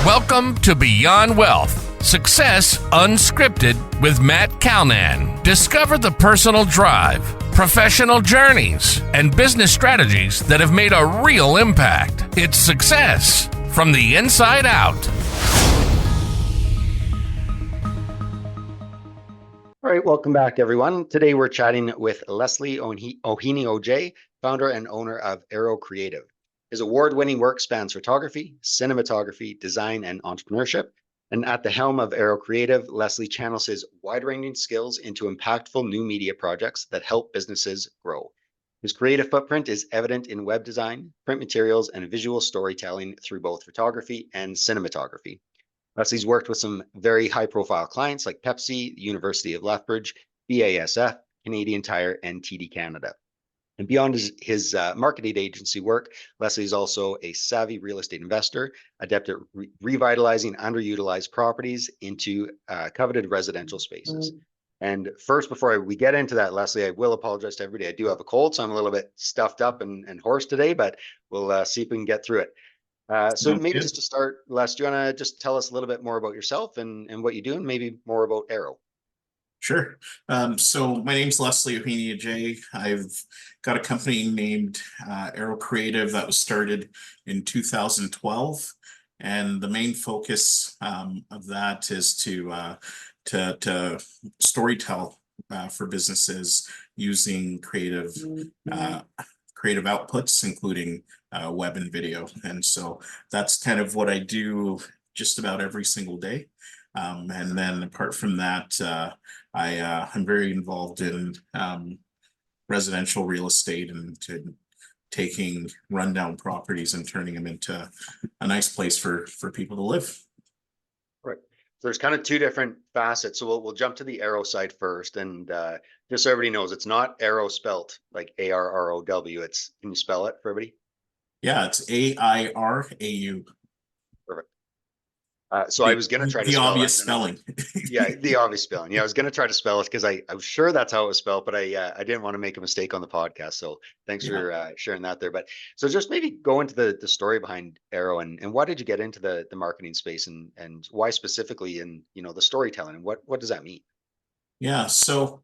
Welcome to Beyond Wealth, Success Unscripted with Matt Calnan. Discover the personal drive, professional journeys, and business strategies that have made a real impact. It's success from the inside out. All right, welcome back, everyone. Today we're chatting with Leslie Ohene-Adjei, founder and owner of Arrow Creative. His award-winning work spans photography, cinematography, design, and entrepreneurship. And at the helm of Arrow Creative, Leslie channels his wide-ranging skills into impactful new media projects that help businesses grow. His creative footprint is evident in web design, print materials, and visual storytelling through both photography and cinematography. Leslie's worked with some very high-profile clients like Pepsi, the University of Lethbridge, BASF, Canadian Tire, and TD Canada. And beyond his marketing agency work, Leslie is also a savvy real estate investor, adept at revitalizing underutilized properties into coveted residential spaces. And first, before we get into that, Leslie, I will apologize to everybody. I do have a cold, so I'm a little bit stuffed up and hoarse today, but we'll see if we can get through it. So maybe just to start, Les, do you want to just tell us a little bit more about yourself and what you do, and maybe more about Arrow? Sure. So my name's Leslie Ohene-Adjei. I've got a company named Arrow Creative that was started in 2012, and the main focus of that is to storytell for businesses using creative outputs, including web and video. And so that's kind of what I do just about every single day. And then apart from that, I'm very involved in residential real estate and taking rundown properties and turning them into a nice place for people to live. Right. So there's kind of two different facets. So we'll jump to the Arrow side first. And just so everybody knows, it's not Arrow spelt like ARROW. Can you spell it for everybody? Yeah, it's AIRAU. Perfect. So I was going to try to the spell obvious it, spelling. Yeah, the obvious spelling. Yeah, I was going to try to spell it because I was sure that's how it was spelled, but I didn't want to make a mistake on the podcast. So thanks for sharing that there. But so just maybe go into the story behind Arrow and why did you get into the marketing space and why specifically in the storytelling and what does that mean? Yeah, so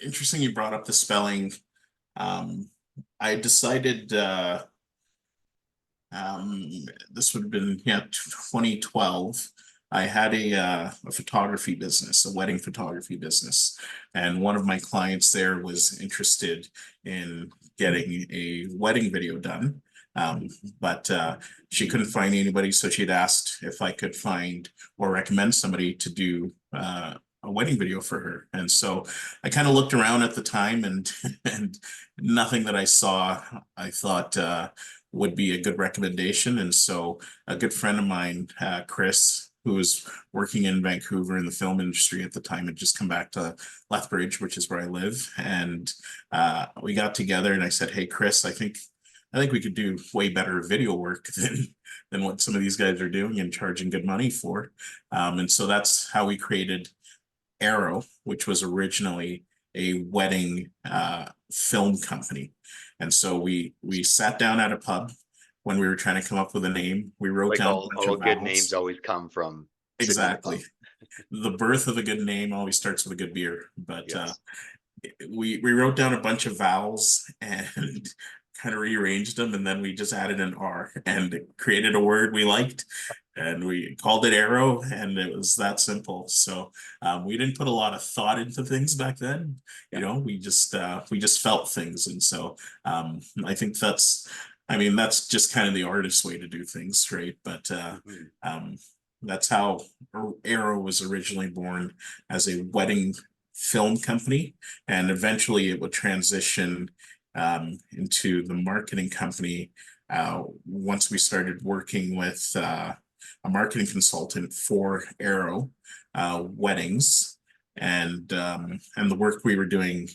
interesting you brought up the spelling. I decided this would have been 2012. I had a photography business, a wedding photography business, and one of my clients there was interested in getting a wedding video done, but she couldn't find anybody, so she'd asked if I could find or recommend somebody to do a wedding video for her. And so I kind of looked around at the time and nothing that I saw I thought would be a good recommendation. And so a good friend of mine, Chris, who was working in Vancouver in the film industry at the time, had just come back to Lethbridge, which is where I live. And we got together and I said, hey, Chris, I think we could do way better video work than what some of these guys are doing and charging good money for. And so that's how we created Arrow, which was originally a wedding film company. And so we sat down at a pub when we were trying to come up with a name. We wrote down all good names always come from exactly. The birth of a good name always starts with a good beer. But yes. We wrote down a bunch of vowels and kind of rearranged them, and then we just added an R and created a word we liked, and we called it Arrow, and it was that simple. So we didn't put a lot of thought into things back then. We just felt things. And so I think that's just kind of the artist's way to do things, right? But that's how Arrow was originally born, as a wedding film company, and eventually it would transition into the marketing company once we started working with a marketing consultant for Arrow weddings, and the work we were doing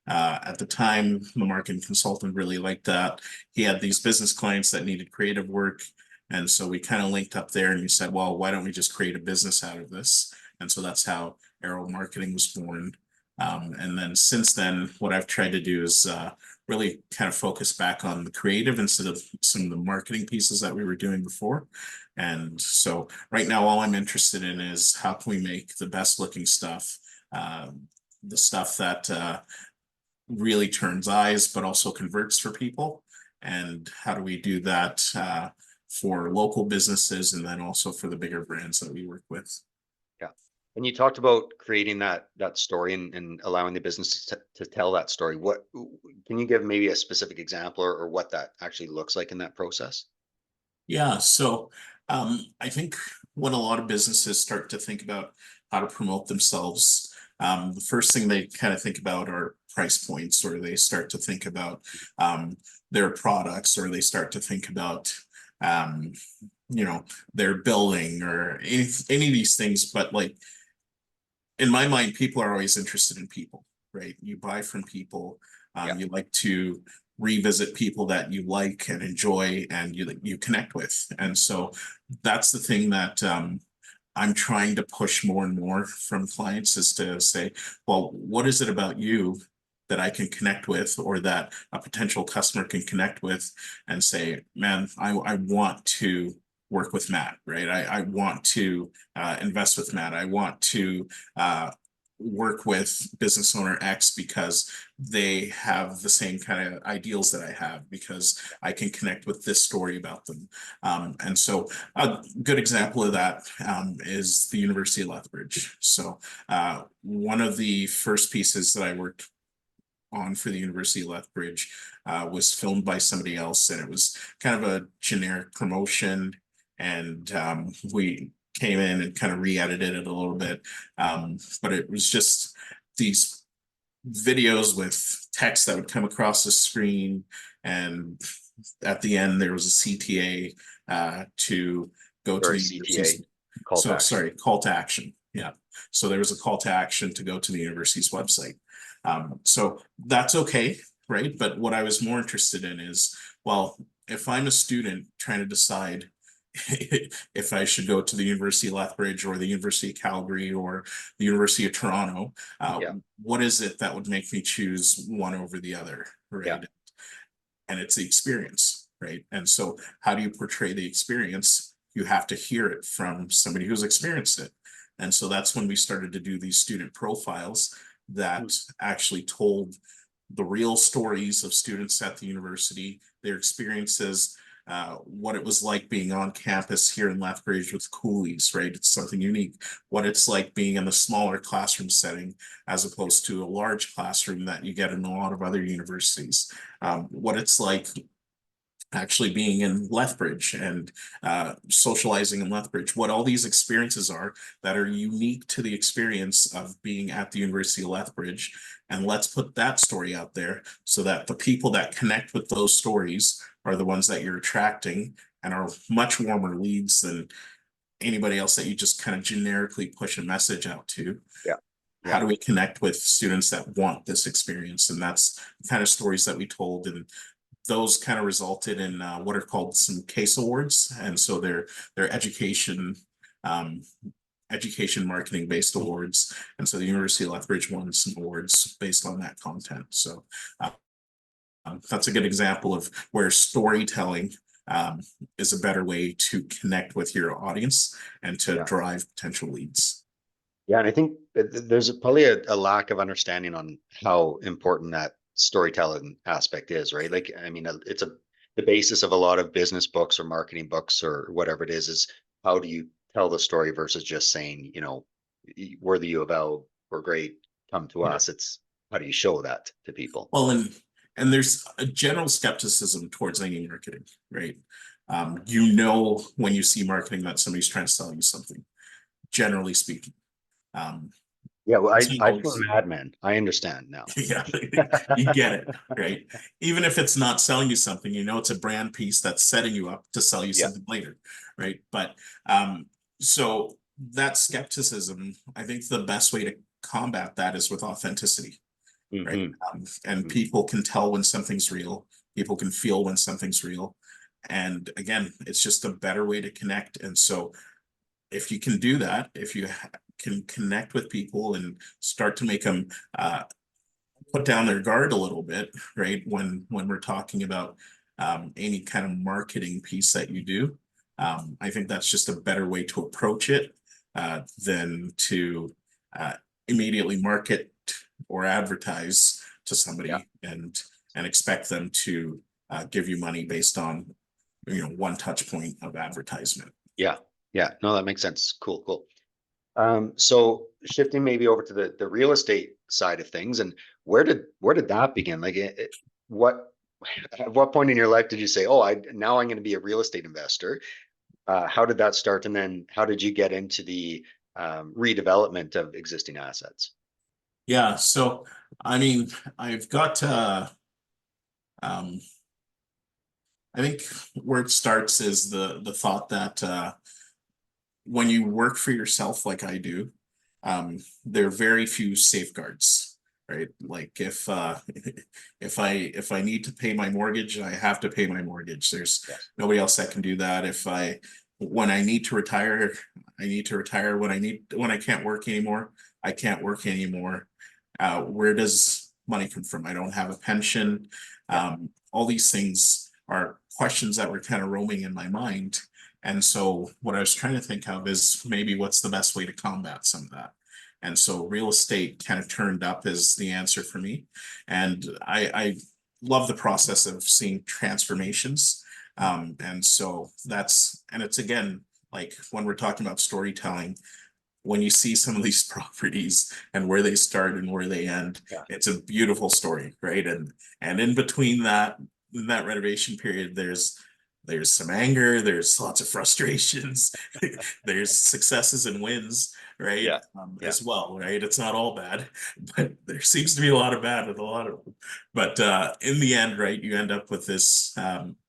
at the time. The marketing consultant really liked that. He had these business clients that needed creative work, and so we kind of linked up there, and we said, well, why don't we just create a business out of this? And so that's how Arrow Marketing was born. And then since then, what I've tried to do is really kind of focus back on the creative instead of some of the marketing pieces that we were doing before. And so right now, all I'm interested in is how can we make the best looking stuff, the stuff that really turns eyes, but also converts for people. And how do we do that for local businesses and then also for the bigger brands that we work with? Yeah. And you talked about creating that story and allowing the business to tell that story. What can you give maybe a specific example or what that actually looks like in that process? Yeah, so I think when a lot of businesses start to think about how to promote themselves, the first thing they kind of think about are price points, or they start to think about their products, or they start to think about um, their billing or any of these things. But like in my mind, people are always interested in people, right? You buy from people. Yeah. You like to revisit people that you like and enjoy and you connect with. And so that's the thing that I'm trying to push more and more from clients, is to say, well, what is it about you that I can connect with, or that a potential customer can connect with and say, man, I want to work with Matt, right? I want to invest with Matt. I want to work with business owner X because they have the same kind of ideals that I have, because I can connect with this story about them. And so a good example of that is the University of Lethbridge. So one of the first pieces that I worked on for the University of Lethbridge was filmed by somebody else, and it was kind of a generic promotion. And we came in and kind of re-edited it a little bit. But it was just these videos with text that would come across the screen. And at the end, there was a CTA to go to Or a the CTA university's. call to So action. sorry, call to action. Yeah. So there was a call to action to go to the university's website. So that's okay, right? But what I was more interested in is, well, if I'm a student trying to decide if I should go to the University of Lethbridge or the University of Calgary or the University of Toronto, Yeah. what is it that would make me choose one over the other, right? Yeah. And it's the experience, right? And so how do you portray the experience? You have to hear it from somebody who's experienced it. And so that's when we started to do these student profiles that actually told the real stories of students at the university, their experiences, what it was like being on campus here in Lethbridge with coolies, right? It's something unique. What it's like being in a smaller classroom setting as opposed to a large classroom that you get in a lot of other universities. What it's like actually being in Lethbridge and socializing in Lethbridge, what all these experiences are that are unique to the experience of being at the University of Lethbridge. And let's put that story out there so that the people that connect with those stories are the ones that you're attracting and are much warmer leads than anybody else that you just kind of generically push a message out to. Yeah. How do we connect with students that want this experience? And that's the kind of stories that we told. And those kind of resulted in what are called some case awards. And so they're education marketing based awards. And so the University of Lethbridge won some awards based on that content. So that's a good example of where storytelling is a better way to connect with your audience and to drive potential leads. Yeah, and I think there's probably a lack of understanding on how important that storytelling aspect is, right? Like, I mean, it's the basis of a lot of business books or marketing books or whatever it is how do you tell the story versus just saying, we're the U of L, we're great, come to us. It's how do you show that to people? Well, and there's a general skepticism towards any marketing, right? When you see marketing that somebody's trying to sell you something, generally speaking. Yeah, well, It's I feel a madman. I understand now. Yeah, you get it, right? Even if it's not selling you something, it's a brand piece that's setting you up to sell you something later, right? But so that skepticism, I think the best way to combat that is with authenticity, right? And people can tell when something's real. People can feel when something's real. And again, it's just a better way to connect. And so if you can do that, if you can connect with people and start to make them put down their guard a little bit, right? When we're talking about any kind of marketing piece that you do. I think that's just a better way to approach it than to immediately market or advertise to somebody and expect them to give you money based on one touch point of advertisement. Yeah. No, that makes sense. Cool. So shifting maybe over to the real estate side of things, and where did that begin? Like, at what point in your life did you say, "Oh, now I'm going to be a real estate investor"? How did that start, and then how did you get into the redevelopment of existing assets? Yeah, so I mean, I've got I think where it starts is the thought that when you work for yourself like I do, there are very few safeguards, right? Like if if I need to pay my mortgage, I have to pay my mortgage. There's nobody else that can do that. When I need to retire, I need to retire. When I can't work anymore, I can't work anymore. Where does money come from? I don't have a pension. All these things are questions that were kind of roaming in my mind. And so what I was trying to think of is maybe what's the best way to combat some of that. And so real estate kind of turned up as the answer for me. And I love the process of seeing transformations. And so it's again, like when we're talking about storytelling, when you see some of these properties and where they start and where they end, it's a beautiful story, right? And in between that, in that renovation period, there's some anger, there's lots of frustrations, there's successes and wins, right? As well, right? It's not all bad, but there seems to be a lot of bad with a lot of them. But in the end, right, you end up with this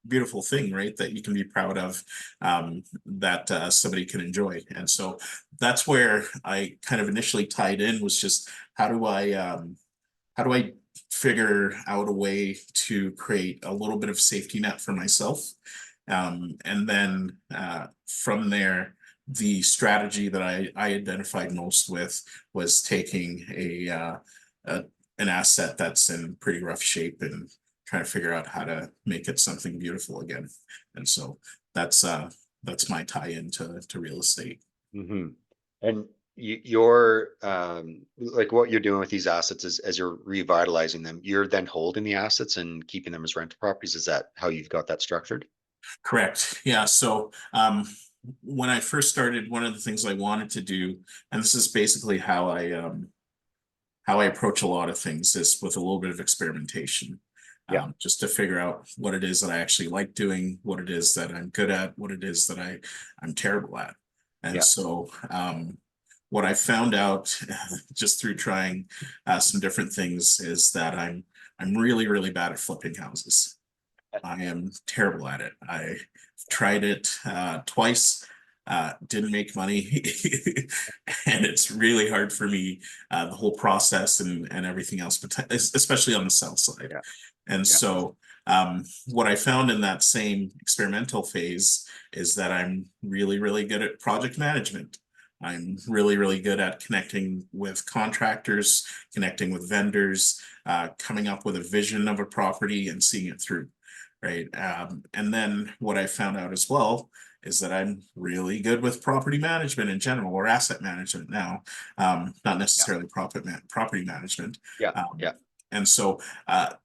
beautiful thing, right, that you can be proud of, that somebody can enjoy. And so that's where I kind of initially tied in, was just how do I figure out a way to create a little bit of safety net for myself. And then from there, the strategy that I identified most with was taking an asset that's in pretty rough shape and trying to figure out how to make it something beautiful again. And so that's my tie-in to real estate. Mm-hmm. And you're like, what you're doing with these assets is, as you're revitalizing them, you're then holding the assets and keeping them as rental properties. Is that how you've got that structured? Correct. Yeah. So when I first started, one of the things I wanted to do, and this is basically how I approach a lot of things, is with a little bit of experimentation. Just to figure out what it is that I actually like doing, what it is that I'm good at, what it is that I'm terrible at. And so what I found out just through trying some different things is that I'm really, really bad at flipping houses. I am terrible at it. I tried it twice, didn't make money, and it's really hard for me, the whole process and everything else, but especially on the south side. And so what I found in that same experimental phase is that I'm really, really good at project management. I'm really, really good at connecting with contractors, connecting with vendors, coming up with a vision of a property and seeing it through. Right. And then what I found out as well is that I'm really good with property management in general, or asset management now, not necessarily property management. And so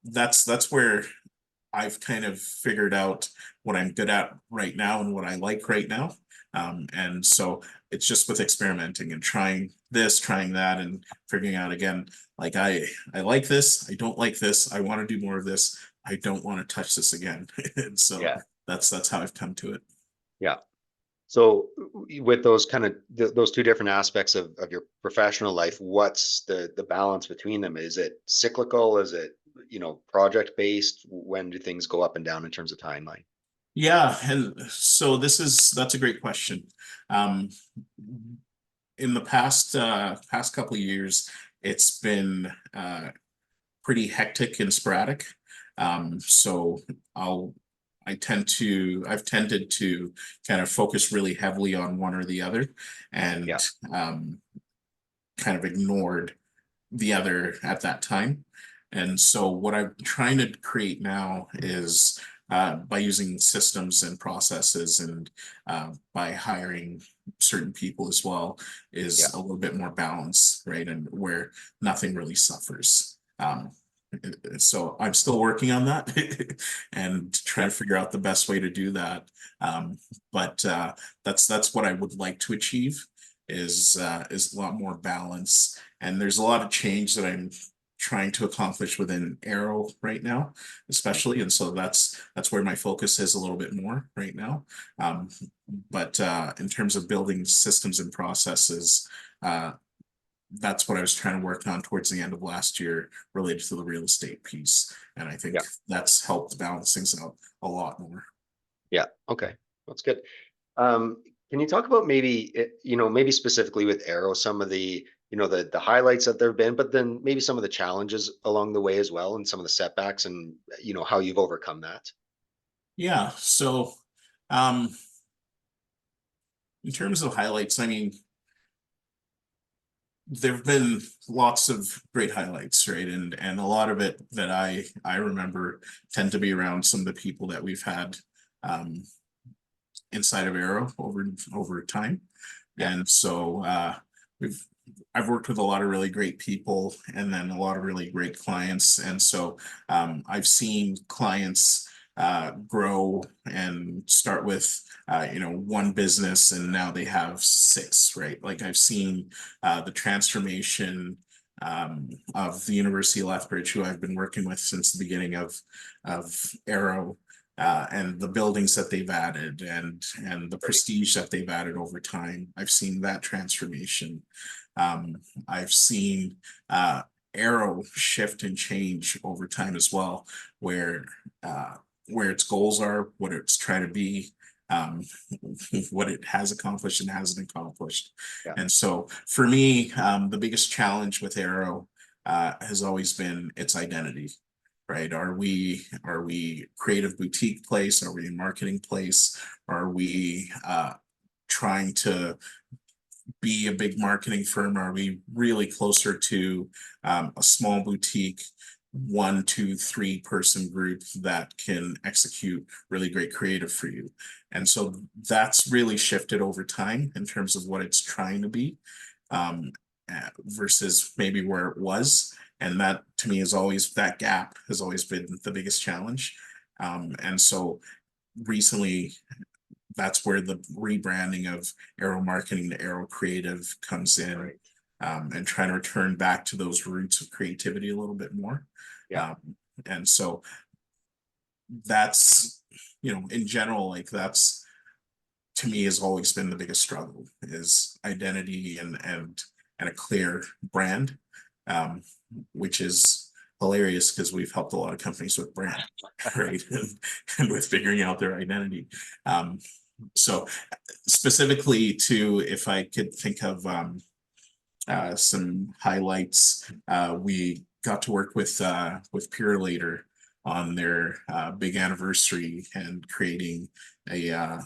that's where I've kind of figured out what I'm good at right now and what I like right now. And so it's just with experimenting and trying this, trying that, and figuring out again, like I like this, I don't like this, I want to do more of this, I don't want to touch this again. And so that's how I've come to it. So with those kind of those two different aspects of your professional life, what's the balance between them? Is it cyclical? Is it, project based? When do things go up and down in terms of timeline? Yeah, and so that's a great question. In the past couple of years, it's been pretty hectic and sporadic. So I've tended to kind of focus really heavily on one or the other, and kind of ignored the other at that time. And so what I'm trying to create now is by using systems and processes and by hiring certain people as well, Yeah. is a little bit more balance, right? And where nothing really suffers. So I'm still working on that and trying to figure out the best way to do that. But that's what I would like to achieve is a lot more balance. And there's a lot of change that I'm trying to accomplish within Arrow right now, especially. And so that's where my focus is a little bit more right now. But in terms of building systems and processes, that's what I was trying to work on towards the end of last year related to the real estate piece. And I think Yeah. that's helped balance things out a lot more. Yeah. Okay. That's good. Can you talk about maybe, maybe specifically with Arrow, some of the, the highlights that there have been, but then maybe some of the challenges along the way as well, and some of the setbacks and, how you've overcome that? Yeah. So um, in terms of highlights, I mean, there've been lots of great highlights, right? And a lot of it that I remember tend to be around some of the people that we've had um, inside of Arrow over time. Yeah. And so we've I've worked with a lot of really great people and then a lot of really great clients. And so I've seen clients grow and start with one business and now they have six, right? Like I've seen the transformation of the University of Lethbridge, who I've been working with since the beginning of Arrow, and the buildings that they've added and the prestige that they've added over time. I've seen that transformation. I've seen Arrow shift and change over time as well, where its goals are, what it's trying to be, um, what it has accomplished and hasn't accomplished. Yeah. And so for me, the biggest challenge with Arrow has always been its identity. Right? Are we creative boutique place? Are we a marketing place? Are we trying to be a big marketing firm? Are we really closer to a small boutique, 1, 2, 3 person group that can execute really great creative for you? And so that's really shifted over time in terms of what it's trying to be, versus maybe where it was. And that to me is always, that gap has always been the biggest challenge. And so recently, that's where the rebranding of Arrow Marketing to Arrow Creative comes in, Right. And trying to return back to those roots of creativity a little bit more. Yeah. And so that's, in general, like that's to me has always been the biggest struggle, is identity and a clear brand, which is hilarious because we've helped a lot of companies with brand, right? and with figuring out their identity. So specifically to, if I could think of some highlights, we got to work with Pure Later on their big anniversary and creating a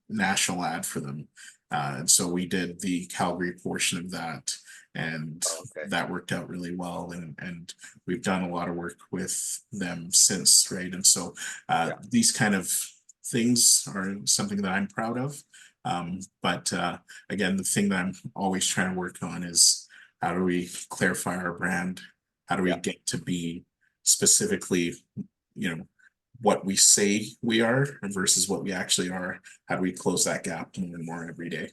national ad for them. And so we did the Calgary portion of that, and Okay. that worked out really well. And we've done a lot of work with them since, right? And so these kind of things are something that I'm proud of. But again, the thing that I'm always trying to work on is how do we clarify our brand? How do we get to be specifically, what we say we are versus what we actually are? How do we close that gap more and more every day?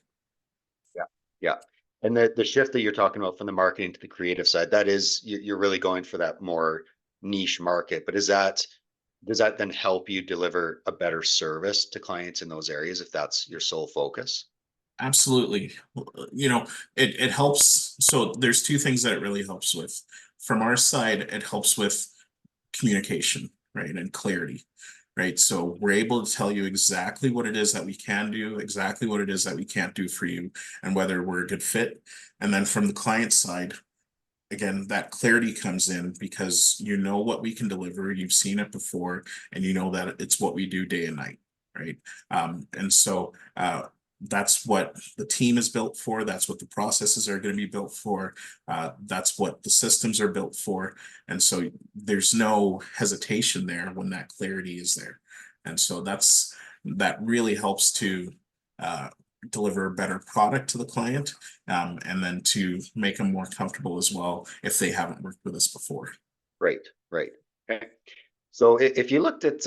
Yeah. Yeah. And the shift that you're talking about from the marketing to the creative side, that is, you're really going for that more niche market. But does that then help you deliver a better service to clients in those areas if that's your sole focus? Absolutely. It helps. So there's two things that it really helps with. From our side, it helps with communication, right? And clarity, right? So we're able to tell you exactly what it is that we can do, exactly what it is that we can't do for you, and whether we're a good fit. And then from the client side, again, that clarity comes in because you know what we can deliver, you've seen it before, and you know that it's what we do day and night, right? And so that's what the team is built for. That's what the processes are going to be built for. That's what the systems are built for. And so there's no hesitation there when that clarity is there. And so that really helps to deliver a better product to the client, and then to make them more comfortable as well if they haven't worked with us before. Right, right. Okay. So if you looked at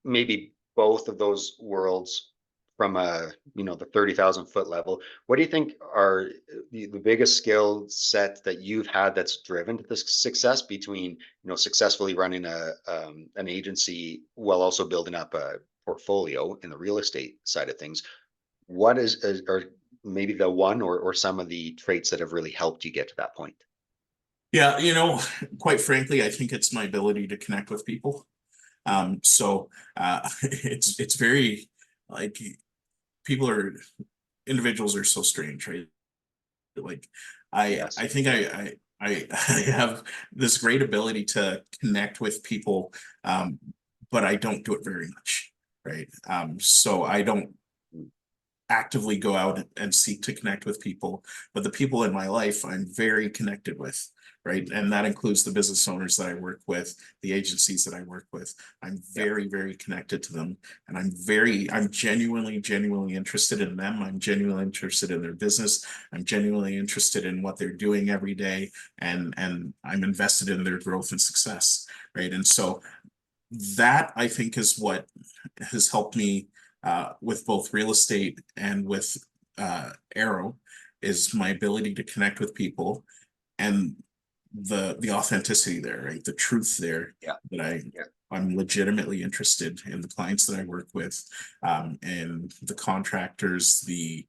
maybe both of those worlds from the 30,000-foot level, what do you think are the biggest skill set that you've had that's driven to this success between, successfully running an agency while also building up a portfolio in the real estate side of things? What or maybe the one or some of the traits that have really helped you get to that point? Yeah, quite frankly, I think it's my ability to connect with people. So it's very, like, individuals are so strange, right? Like, Yes. I think I have this great ability to connect with people, but I don't do it very much, right? So I don't actively go out and seek to connect with people, but the people in my life I'm very connected with, right? And that includes the business owners that I work with, the agencies that I work with. I'm very, very connected to them, and I'm genuinely interested in them. I'm genuinely interested in their business. I'm genuinely interested in what they're doing every day, and I'm invested in their growth and success, right? And so that, I think, is what has helped me with both real estate and with Arrow, is my ability to connect with people, and the authenticity there, right? The truth there, Yeah. that Yeah. I'm legitimately interested in the clients that I work with, and the contractors, the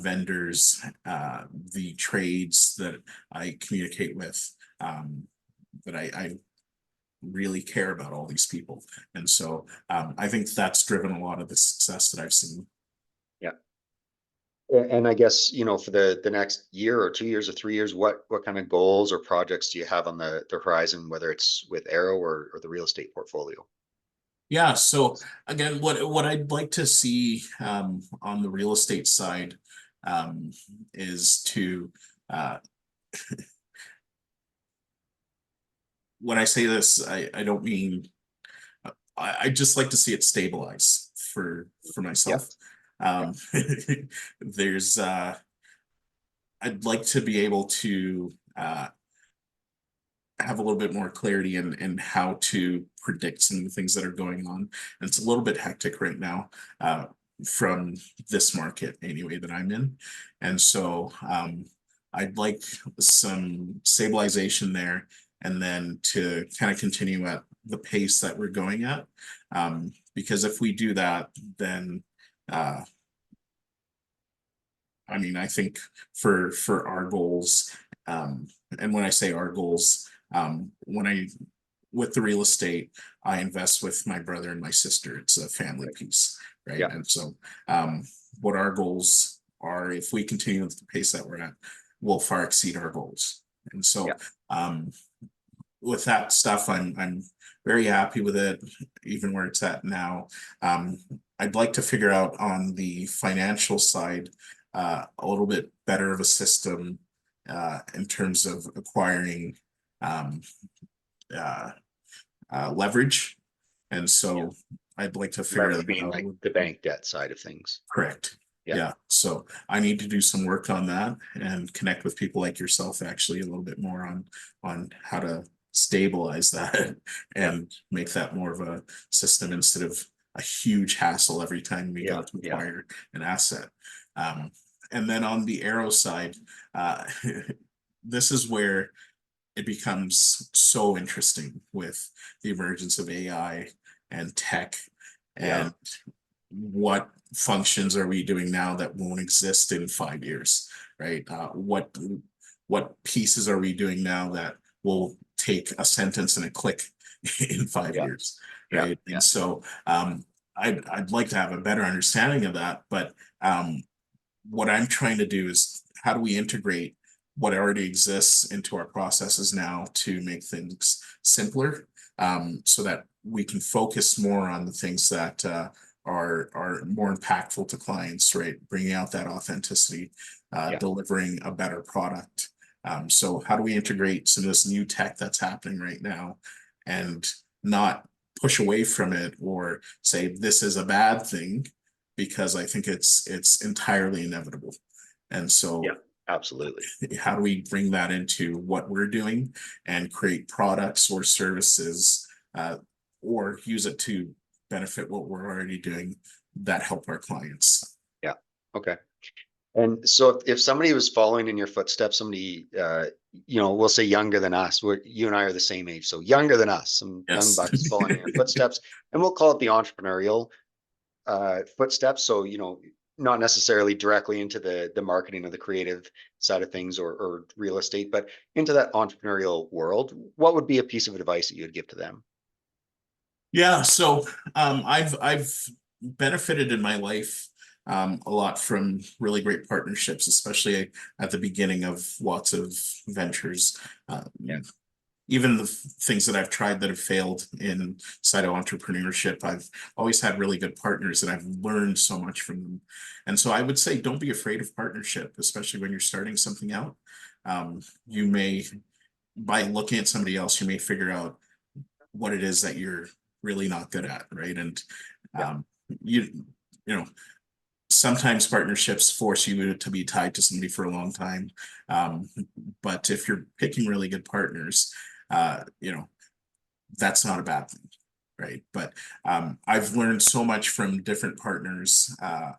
vendors, the trades that I communicate with, that I really care about all these people. And so I think that's driven a lot of the success that I've seen. Yeah. And I guess, for the next year or 2 years or 3 years, what kind of goals or projects do you have on the horizon, whether it's with Arrow or the real estate portfolio? Yeah, so again, what I'd like to see on the real estate side, is to when I say this, I don't mean, I just like to see it stabilize for Yeah. myself. There's I'd like to be able to have a little bit more clarity in how to predict some of the things that are going on. And it's a little bit hectic right now, from this market anyway that I'm in. And so I'd like some stabilization there, and then to kind of continue at the pace that we're going at. Because if we do that, then I think for our goals, and when I say our goals, with the real estate, I invest with my brother and my sister. It's a family piece, right? Yeah. And so what our goals are, if we continue at the pace that we're at, will far exceed our goals. And so with that stuff, I'm very happy with it, even where it's at now. I'd like to figure out on the financial side a little bit better of a system in terms of acquiring leverage. And so I'd like to figure Leverage that being out. like the bank debt side of things. Correct. Yeah. So I need to do some work on that and connect with people like yourself, actually, a little bit more on how to stabilize that and make that more of a system instead of a huge hassle every time we go to acquire an asset. And then on the Arrow side, this is where it becomes so interesting with the emergence of AI and tech, and what functions are we doing now that won't exist in 5 years, right? What pieces are we doing now that will take a sentence and a click in 5 years, right? And so I'd like to have a better understanding of that, but what I'm trying to do is, how do we integrate what already exists into our processes now to make things simpler, so that we can focus more on the things that are more impactful to clients, right? Bringing out that authenticity, delivering a better product. So how do we integrate some of this new tech that's happening right now and not push away from it or say this is a bad thing, because I think it's entirely inevitable. And so absolutely, how do we bring that into what we're doing and create products or services, or use it to benefit what we're already doing that help our clients? Yeah. Okay. And so if somebody was following in your footsteps, somebody, we'll say younger than us, you and I are the same age, so younger than us, some young Yes. bucks following in your footsteps, and we'll call it the entrepreneurial footsteps. So, not necessarily directly into the marketing or the creative side of things or real estate, but into that entrepreneurial world, what would be a piece of advice that you would give to them? Yeah, so I've benefited in my life a lot from really great partnerships, especially at the beginning of lots of ventures. Even the things that I've tried that have failed inside of entrepreneurship, I've always had really good partners and I've learned so much from them. And so I would say, don't be afraid of partnership, especially when you're starting something out. You may, by looking at somebody else, you may figure out what it is that you're really not good at, right? And you know, sometimes partnerships force you to be tied to somebody for a long time. But if you're picking really good partners, that's not a bad thing, right? But I've learned so much from different partners,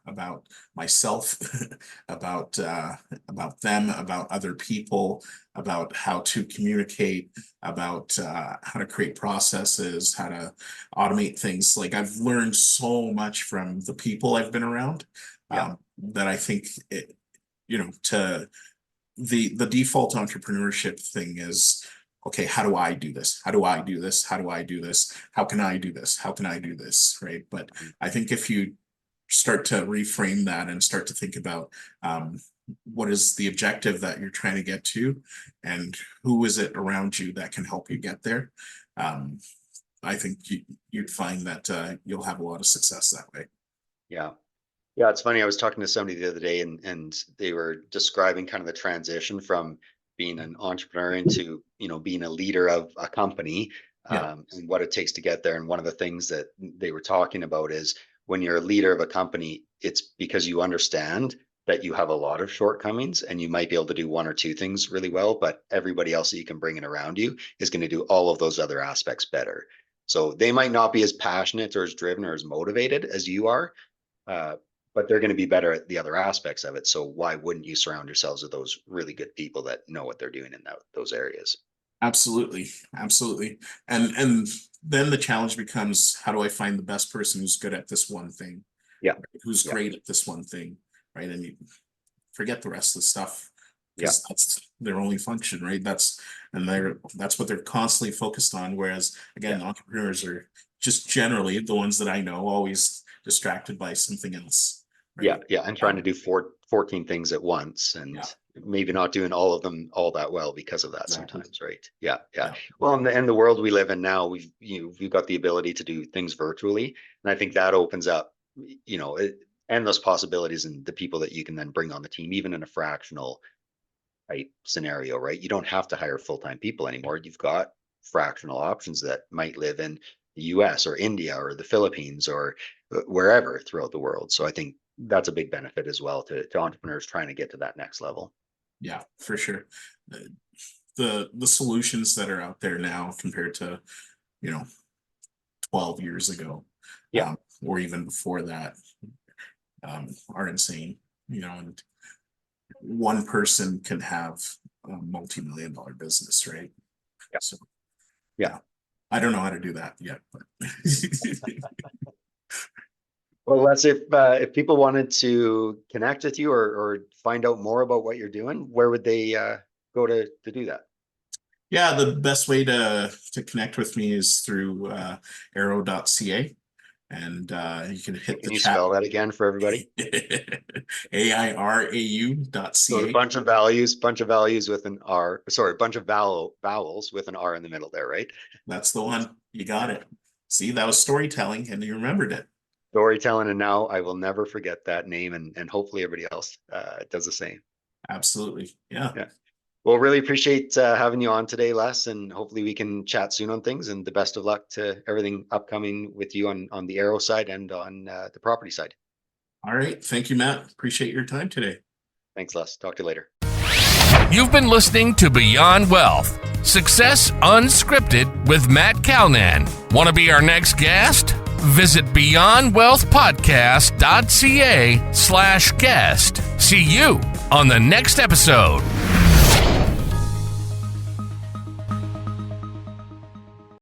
about myself, about them, about other people, about how to communicate, about how to create processes, how to automate things. Like I've learned so much from the people I've been around, that I think to the default entrepreneurship thing is, okay, how do I do this? How do I do this? How do I do this? How can I do this? How can I do this? Right. But I think if you start to reframe that and start to think about what is the objective that you're trying to get to and who is it around you that can help you get there, I think you'd find that you'll have a lot of success that way. Yeah. Yeah, it's funny. I was talking to somebody the other day and they were describing kind of the transition from being an entrepreneur into, being a leader of a company, and what it takes to get there. And one of the things that they were talking about is when you're a leader of a company, it's because you understand that you have a lot of shortcomings and you might be able to do one or two things really well, but everybody else that you can bring in around you is going to do all of those other aspects better. So they might not be as passionate or as driven or as motivated as you are, but they're going to be better at the other aspects of it. So why wouldn't you surround yourselves with those really good people that know what they're doing in those areas? Absolutely, absolutely. And then the challenge becomes, how do I find the best person who's good at this one thing? Yeah. Right? Who's great at this one thing, right? And you forget the rest of the stuff because that's their only function, right? That's what they're constantly focused on. Whereas again, entrepreneurs are just generally the ones that I know always distracted by something else. Right? Yeah. And trying to do 14 things at once and maybe not doing all of them all that well because of that sometimes, right? Yeah. Well, in the world we live in now, we've got the ability to do things virtually. And I think that opens up, endless possibilities and the people that you can then bring on the team, even in a fractional type scenario, right? You don't have to hire full-time people anymore. You've got fractional options that might live in the US or India or the Philippines or wherever throughout the world. So I think that's a big benefit as well to entrepreneurs trying to get to that next level. Yeah, for sure. The solutions that are out there now compared to 12 years ago, or even before that, are insane. And one person can have a multi-million-dollar business, right? So I don't know how to do that yet, but well, let's if people wanted to connect with you or find out more about what you're doing, where would they go to do that? Yeah, the best way to connect with me is through arrow.ca. And you can hit Can you spell that again for everybody? AIRAU.ca. So a bunch of values with an R. Sorry, a bunch of vowels with an R in the middle there, right? That's the one. You got it. See, that was storytelling and you remembered it. storytelling, and now I will never forget that name, and hopefully everybody else does the same. Absolutely. Yeah. Well, really appreciate having you on today, Les, and hopefully we can chat soon on things, and the best of luck to everything upcoming with you on the Aero side and on the property side. All right. Thank you, Matt. Appreciate your time today. Thanks, Les. Talk to you later. You've been listening to Beyond Wealth, Success Unscripted with Matt Calnan. Want to be our next guest? Visit beyondwealthpodcast.ca/guest. See you on the next episode.